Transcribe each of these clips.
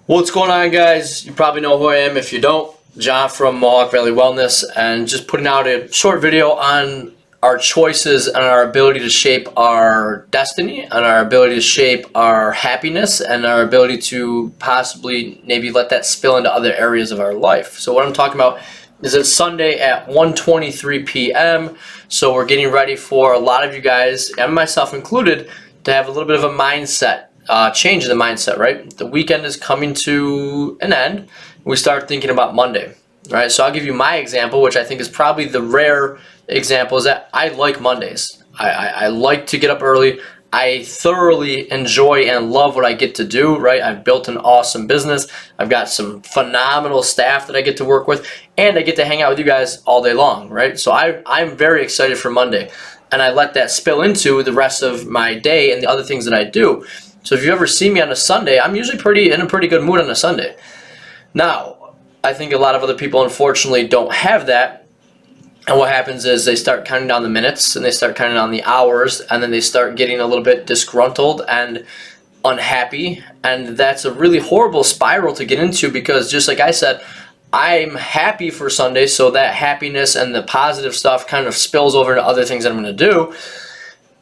What's going on, guys? You probably know who I am. If you don't, John from Mohawk Valley Wellness, and just putting out a short video on our choices and our ability to shape our destiny and our ability to shape our happiness and our ability to possibly maybe let that spill into other areas of our life. So what I'm talking about is it's Sunday at 1:23 p.m. So we're getting ready for a lot of you guys, and myself included, to have a little bit of a mindset change in the mindset, right? The weekend is coming to an end. We start thinking about Monday, right? So I'll give you my example, which I think is probably the rare example, is that I like Mondays. I like to get up early. I thoroughly enjoy and love what I get to do, right? I've built an awesome business. I've got some phenomenal staff that I get to work with, and I get to hang out with you guys all day long, right? So I'm very excited for Monday, and I let that spill into the rest of my day and the other things that I do. So if you ever see me on a Sunday, I'm usually in a pretty good mood on a Sunday. Now, I think a lot of other people unfortunately don't have that. And what happens is they start counting down the minutes and they start counting down the hours, and then they start getting a little bit disgruntled and unhappy. And that's a really horrible spiral to get into, because just like I said, I'm happy for Sunday, so that happiness and the positive stuff kind of spills over into other things that I'm going to do.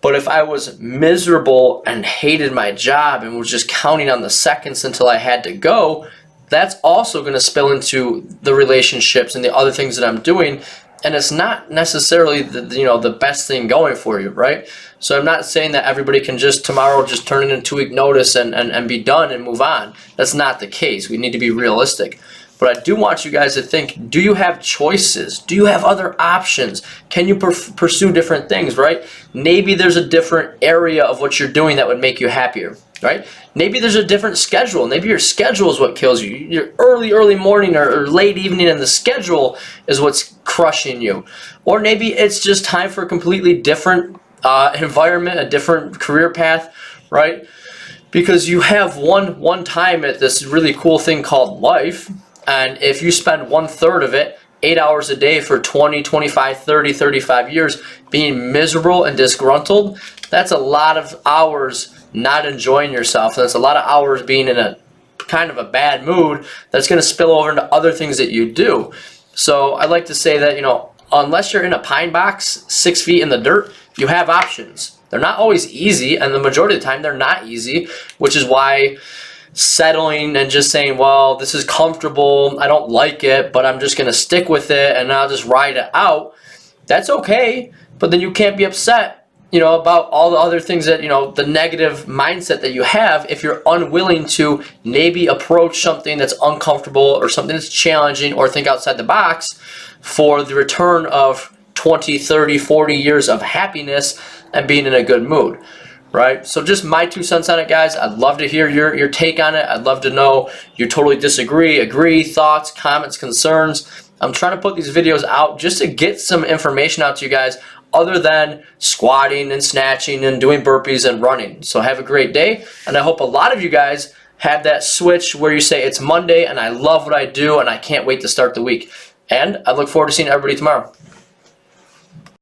But if I was miserable and hated my job and was just counting on the seconds until I had to go, that's also going to spill into the relationships and the other things that I'm doing. And it's not necessarily the best thing going for you, right? So I'm not saying that everybody can just tomorrow just turn in a 2-week notice and be done and move on. That's not the case. We need to be realistic. But I do want you guys to think, do you have choices? Do you have other options? Can you pursue different things, right? Maybe there's a different area of what you're doing that would make you happier, right? Maybe there's a different schedule. Maybe your schedule is what kills you. Your early morning or late evening in the schedule is what's crushing you. Or maybe it's just time for a completely different environment, a different career path, right? Because you have one time at this really cool thing called life. And if you spend 1/3 of it, 8 hours a day for 20, 25, 30, 35 years being miserable and disgruntled, that's a lot of hours not enjoying yourself. And that's a lot of hours being in a kind of a bad mood that's going to spill over into other things that you do. So I like to say that, unless you're in a pine box 6 feet in the dirt, you have options. They're not always easy, and the majority of the time they're not easy, which is why settling and just saying, well, this is comfortable, I don't like it, but I'm just going to stick with it and I'll just ride it out, that's okay. But then you can't be upset, about all the other things that, the negative mindset that you have, if you're unwilling to maybe approach something that's uncomfortable or something that's challenging or think outside the box for the return of 20, 30, 40 years of happiness and being in a good mood. Right? So just my 2 cents on it, guys. I'd love to hear your take on it. I'd love to know you totally disagree, agree, thoughts, comments, concerns. I'm trying to put these videos out just to get some information out to you guys other than squatting and snatching and doing burpees and running. So have a great day, and I hope a lot of you guys have that switch where you say, it's Monday and I love what I do and I can't wait to start the week. And I look forward to seeing everybody tomorrow.